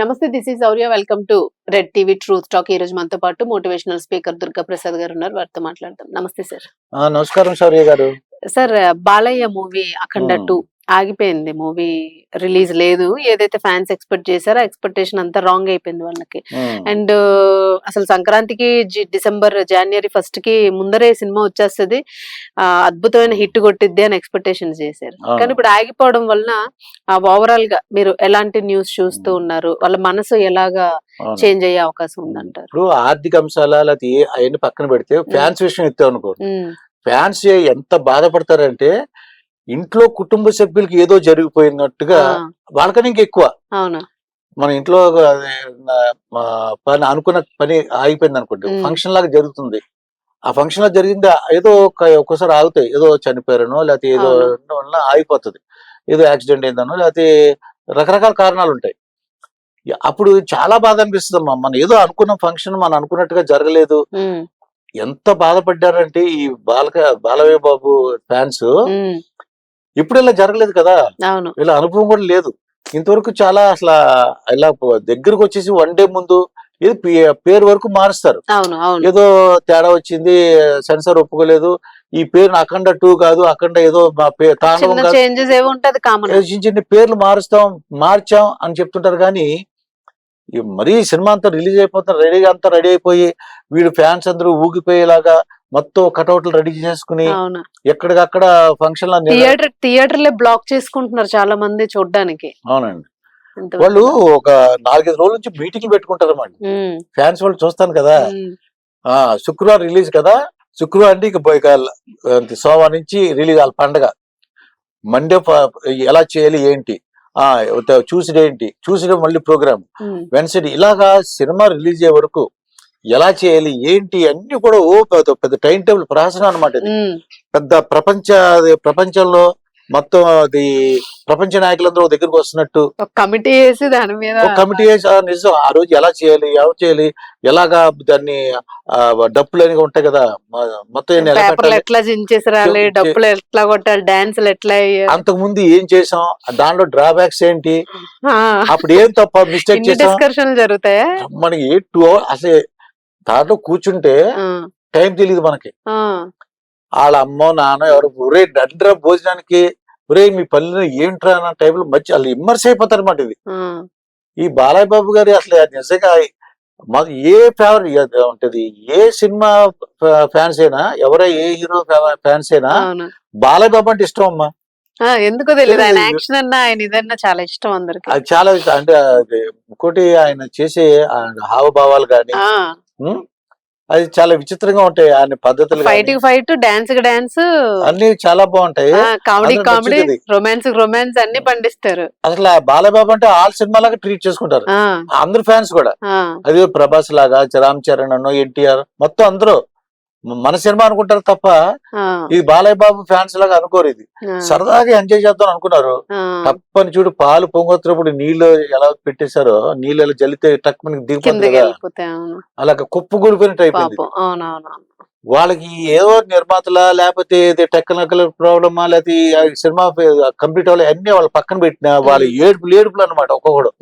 నమస్తే, this is Sourya. Welcome to Red TV Truth Talk. ఈ రోజు మనతో పాటు మోటివేషనల్ స్పీకర్ దుర్గా ప్రసాద్ గారు ఉన్నారు. వారితో మాట్లాడదాం. నమస్తే సార్. నమస్కారం సౌర్య గారు. సార్, బాలయ్య మూవీ అఖండ 2 ఆగిపోయింది. మూవీ రిలీజ్ లేదు. ఏదైతే ఫ్యాన్స్ ఎక్స్పెక్ట్ చేశారో ఎక్స్పెక్టేషన్ అంతా రాంగ్ అయిపోయింది వాళ్ళకి. అండ్ అసలు సంక్రాంతికి జనవరి 1 కి ముందరే సినిమా వచ్చేస్తుంది, అద్భుతమైన హిట్ కొట్టిద్ది అని ఎక్స్పెక్టేషన్స్ చేశారు. కానీ ఇప్పుడు ఆగిపోవడం వలన ఓవరాల్ గా మీరు ఎలాంటి న్యూస్ చూస్తూ ఉన్నారు? వాళ్ళ మనసు ఎలాగా చేంజ్ అయ్యే అవకాశం ఉందంటారు? ఇప్పుడు ఆర్థిక అంశాల లేకపోతే అవన్నీ పక్కన పెడితే ఫ్యాన్స్ విషయం ఎత్తాం అనుకో, ఫ్యాన్స్ ఎంత బాధపడతారంటే ఇంట్లో కుటుంబ సభ్యులకి ఏదో జరిగిపోయినట్టుగా వాళ్ళకని ఇంకెక్కువ. మన ఇంట్లో అనుకున్న పని ఆగిపోయింది అనుకోండి, ఫంక్షన్ లాగా జరుగుతుంది. ఆ ఫంక్షన్ లో జరిగింది ఏదో ఒక్కోసారి ఆగుతాయి, ఏదో చనిపోయారనో లేకపోతే ఏదో వల్ల ఆగిపోతుంది, ఏదో యాక్సిడెంట్ అయిందనో లేకపోతే రకరకాల కారణాలు ఉంటాయి. అప్పుడు చాలా బాధ అనిపిస్తుంది. మనం ఏదో అనుకున్న ఫంక్షన్ మనం అనుకున్నట్టుగా జరగలేదు. ఎంత బాధపడ్డారంటే ఈ బాలయ్య బాబు ఫ్యాన్స్, ఇప్పుడు ఇలా జరగలేదు కదా, ఇలా అనుభవం కూడా లేదు ఇంతవరకు. చాలా అసలు ఇలా దగ్గరకు వచ్చేసి వన్ డే ముందు ఏదో పేరు వరకు మారుస్తారు. ఏదో తేడా వచ్చింది, సెన్సార్ ఒప్పుకోలేదు, ఈ పేరు అఖండ 2 కాదు, అఖండ ఏదో తాండవం చిన్న పేర్లు మార్చాం అని చెప్తుంటారు. కానీ మరీ సినిమా అంతా రిలీజ్ అయిపోతారు, అంతా రెడీ అయిపోయి వీడు ఫ్యాన్స్ అందరూ ఊగిపోయేలాగా మొత్తం కటౌట్లు రెడీ చేసుకుని ఎక్కడికక్కడ ఫంక్షన్ థియేటర్లే బ్లాక్ చేసుకుంటున్నారు చాలా మంది చూడడానికి. అవునండి, వాళ్ళు ఒక 4-5 రోజుల నుంచి మీటింగ్లు పెట్టుకుంటారు అన్నమాట. ఫ్యాన్స్ వాళ్ళు చూస్తాను కదా, శుక్రవారం రిలీజ్ కదా, శుక్రవారం అంటే ఇక సోమవారం నుంచి రిలీజ్ వాళ్ళ పండగ. మండే ఎలా చేయాలి ఏంటి, చూసిడే మళ్ళీ ప్రోగ్రామ్, వెన్స్డే ఇలాగా సినిమా రిలీజ్ అయ్యే వరకు ఎలా చేయాలి ఏంటి అన్ని కూడా పెద్ద టైం టేబుల్ ప్రహసనం అనమాట. ఇది పెద్ద ప్రపంచంలో మొత్తం అది ప్రపంచ నాయకులందరూ దగ్గరకు వస్తున్నట్టు కమిటీ వేసి దాని మీద కమిటీ వేసి నిజం ఆ రోజు ఎలా చేయాలి, ఎవరు చేయాలి, ఎలాగా దాన్ని డప్పులు అని ఉంటాయి కదా, మొత్తం ఎట్లా చించేసాలి, డప్పులు ఎట్లా కొట్టాలి, డాన్సులు ఎట్లా, అంతకు ముందు ఏం చేసాం, దానిలో డ్రాబ్యాక్స్ ఏంటి, అప్పుడు ఏం తప్ప మిస్టేక్ చేసాం జరుగుతాయా మనకి 2 hours అసలు దాంట్లో కూర్చుంటే టైం తెలియదు మనకి. వాళ్ళ అమ్మో నాన్న ఎవరు ఒరే డండ్రా భోజనానికి, ఒరే మీ పల్లెలో ఏంట్రా అన్న టైంలో మధ్య వాళ్ళు ఇమ్మర్స్ అయిపోతారు అన్నమాట. ఇది ఈ బాలయ్య బాబు గారి అసలు నిజంగా మాకు ఏ ఫేవరెట్ ఉంటది, ఏ సినిమా ఫ్యాన్స్ అయినా, ఏ హీరో ఫ్యాన్స్ అయినా బాలయ్య బాబు అంటే ఇష్టం అమ్మా. ఎందుకో తెలియదు, ఆయన యాక్షన్ అన్నా ఆయన ఇదన్నా చాలా ఇష్టం అందరికి. అది చాలా అంటే ఇంకోటి ఆయన చేసే హావభావాలు కానీ అది చాలా విచిత్రంగా ఉంటాయి. ఆయన పద్ధతులు ఫైట్ డాన్స్ అన్ని చాలా బాగుంటాయి. కామెడీ రొమాన్స్ అన్ని పండిస్తారు. అసలు బాలయ్య బాబు అంటే ఆల్ సినిమా లాగా ట్రీట్ చేసుకుంటారు అందరు ఫ్యాన్స్ కూడా. అది ప్రభాస్ లాగా, రామ్ చరణ్ అన్నో, ఎన్టీఆర్ మొత్తం అందరూ మన సినిమా అనుకుంటారు తప్ప ఇది బాలయ్య బాబు ఫ్యాన్స్ లాగా అనుకోరు. ఇది సరదాగా ఎంజాయ్ చేద్దాం అనుకున్నారు. తప్పని చూడు, పాలు పొంగొచ్చినప్పుడు నీళ్లు ఎలా పెట్టేశారో, నీళ్ళు ఎలా జల్లితే టక్ మనకి దిగిపోతుంది కదా, అలాగ కుప్పు కూలిపోయినట్టు అయిపోయింది. వాళ్ళకి ఏదో నిర్మాతలా లేకపోతే టెక్నికల్ ప్రాబ్లమా లేకపోతే సినిమా కంప్లీట్ అవ్వాలి అన్ని వాళ్ళ పక్కన పెట్టిన వాళ్ళ ఏడుపులు అనమాట ఒక్కొక్కడు.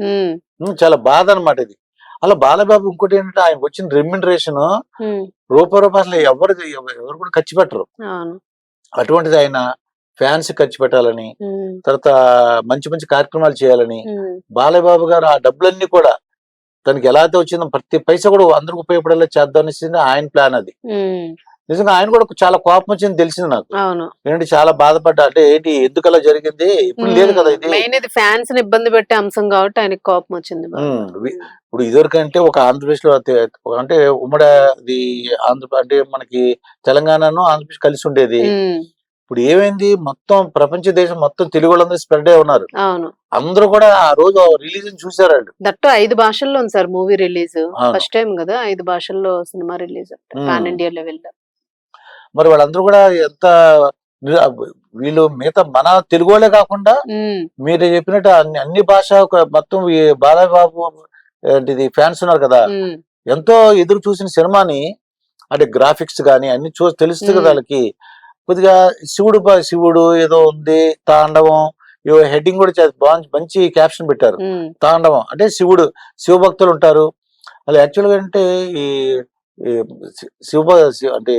చాలా బాధ అనమాట ఇది. అలా బాలబాబు ఇంకోటి ఏంటంటే ఆయన వచ్చిన రెమ్యునరేషన్ రూపాయి అసలు ఎవరు కూడా ఖర్చు పెట్టరు. అటువంటిది ఆయన ఫ్యాన్స్ ఖర్చు పెట్టాలని, తర్వాత మంచి మంచి కార్యక్రమాలు చేయాలని బాలబాబు గారు ఆ డబ్బులన్నీ కూడా తనకి ఎలా అయితే వచ్చిందో ప్రతి పైసా కూడా అందరికి ఉపయోగపడేలా చేద్దామనేసి ఆయన ప్లాన్. అది నిజంగా ఆయన కూడా చాలా కోపం వచ్చింది తెలిసింది నాకు. ఏంటంటే చాలా బాధపడ్డా, అంటే ఏంటి ఎందుకు అలా జరిగింది, ఇప్పుడు లేదు కదా ఇది ఫ్యాన్స్ ఇబ్బంది పెట్టే అంశం కాబట్టి ఆయనకి కోపం వచ్చింది. ఇప్పుడు ఇదివరకంటే ఒక ఆంధ్రప్రదేశ్ లో అంటే ఉమ్మడి అంటే మనకి తెలంగాణను ఆంధ్రప్రదేశ్ కలిసి ఉండేది. ఇప్పుడు ఏమైంది, మొత్తం ప్రపంచ దేశం మొత్తం తెలుగు వాళ్ళందరూ స్ప్రెడ్ అయి ఉన్నారు. అందరూ కూడా ఆ రోజు రిలీజ్ చూసారు. దట్టు 5 భాషల్లో ఉంది sir movie release. First time కదా 5 భాషల్లో cinema release pan India level లో. మరి వాళ్ళందరూ కూడా ఎంత వీళ్ళు మిగతా మన తెలుగు వాళ్ళే కాకుండా మీరు చెప్పినట్టు అన్ని భాష మొత్తం బాలయ్య బాబు ఫ్యాన్స్ ఉన్నారు కదా, ఎంతో ఎదురు చూసిన సినిమాని అంటే గ్రాఫిక్స్ గానీ అన్ని తెలుస్తుంది కదా వాళ్ళకి. కొద్దిగా శివుడు ఏదో ఉంది, తాండవం హెడ్డింగ్ కూడా బాగుంది, మంచి క్యాప్షన్ పెట్టారు. ఉమ్, తాండవం అంటే శివభక్తులు ఉంటారు. అలా యాక్చువల్గా అంటే ఈ ఈ అంటే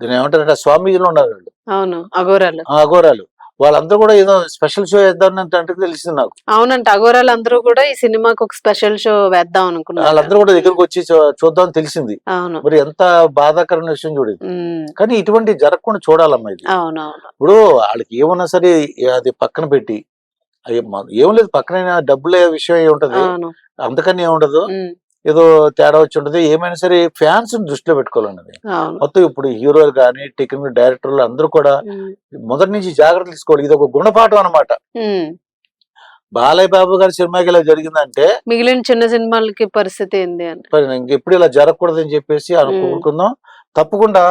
దీని ఏమంటారంటే స్వామీజీలు ఉన్నారు వాళ్ళు, అవును అఘోరాలు. ఆ అఘోరాలు, వాళ్ళందరూ కూడా ఏదో స్పెషల్ షో వేద్దాం అంటే తెలిసింది నాకు. అవునంట అఘోరాలు అందరూ కూడా ఈ సినిమాకి ఒక స్పెషల్ షో వేద్దాం అనుకున్నారు. వాళ్ళందరూ కూడా దగ్గరకు వచ్చి చూద్దాం తెలిసింది. అవును. మరి ఎంత బాధాకరమైన విషయం చూడేది. ఉమ్, కానీ ఇటువంటి జరగకుండా చూడాలమ్మా ఇది. అవునవును. ఇప్పుడు వాళ్ళకి ఏమన్నా సరే అది పక్కన పెట్టి, ఏం లేదు పక్కన డబ్బులే విషయం ఏ ఉంటది, అవును. అంతకని ఏముండదు, ఉమ్, ఏదో తేడా వచ్చి ఉంటది. ఏమైనా సరే ఫ్యాన్స్ దృష్టిలో పెట్టుకోవాలన్నది అవును. మొత్తం. ఇప్పుడు హీరోలు కానీ టెక్నికల్ డైరెక్టర్లు అందరూ కూడా ఉమ్, మొదటి నుంచి జాగ్రత్తలు తీసుకోవాలి. ఇది ఒక గుణపాఠం అన్నమాట. ఉమ్. బాలయ్య బాబు గారి సినిమాకి ఇలా జరిగిందంటే మిగిలిన చిన్న సినిమాలకి పరిస్థితి ఏంది అని. మరి ఇంకెప్పుడు ఇలా జరగకూడదు అని చెప్పేసి అనుకుంటున్నాం. తప్పకుండా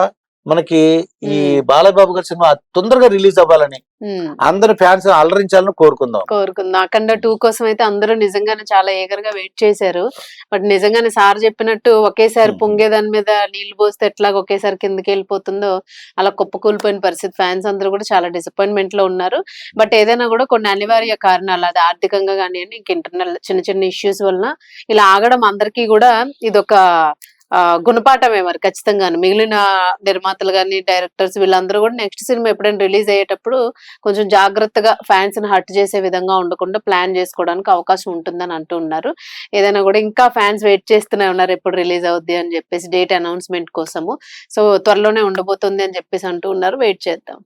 మనకి ఈ ఉమ్, బాలయ్య బాబు గారి సినిమా తొందరగా రిలీజ్ అవ్వాలని, ఉమ్. అందరి ఫ్యాన్స్ అలరించాలని కోరుకుందాం. కోరుకుందాం. అఖండ 2 కోసం అయితే అందరూ నిజంగానే చాలా eager గా వెయిట్ చేశారు. బట్ నిజంగానే సార్ చెప్పినట్టు ఒకేసారి పొంగే దాని మీద నీళ్లు పోస్తే ఎట్లాగ ఒకేసారి కిందకి వెళ్ళిపోతుందో అలా కుప్పకూలిపోయిన పరిస్థితి. ఫ్యాన్స్ అందరూ కూడా చాలా డిసప్పాయింట్మెంట్ లో ఉన్నారు. బట్ ఏదైనా కూడా కొన్ని అనివార్య కారణాలు, అది ఆర్థికంగా కానివ్వండి, ఇంక ఇంటర్నల్ చిన్న చిన్న ఇష్యూస్ వలన ఇలా ఆగడం అందరికీ కూడా ఇదొక గుణపాఠమే మరి ఖచ్చితంగాను. మిగిలిన నిర్మాతలు గాని డైరెక్టర్స్ వీళ్ళందరూ కూడా నెక్స్ట్ సినిమా ఎప్పుడైనా రిలీజ్ అయ్యేటప్పుడు కొంచెం జాగ్రత్తగా ఫ్యాన్స్ ని హర్ట్ చేసే విధంగా ఉండకుండా ప్లాన్ చేసుకోవడానికి అవకాశం ఉంటుందని అంటూ ఉన్నారు. ఏదైనా కూడా ఇంకా ఫ్యాన్స్ వెయిట్ చేస్తూనే ఉన్నారు ఎప్పుడు రిలీజ్ అవుద్ది అని చెప్పేసి డేట్ అనౌన్స్మెంట్ కోసము. సో త్వరలోనే ఉండబోతుంది అని చెప్పేసి అంటూ ఉన్నారు. వెయిట్ చేద్దాం.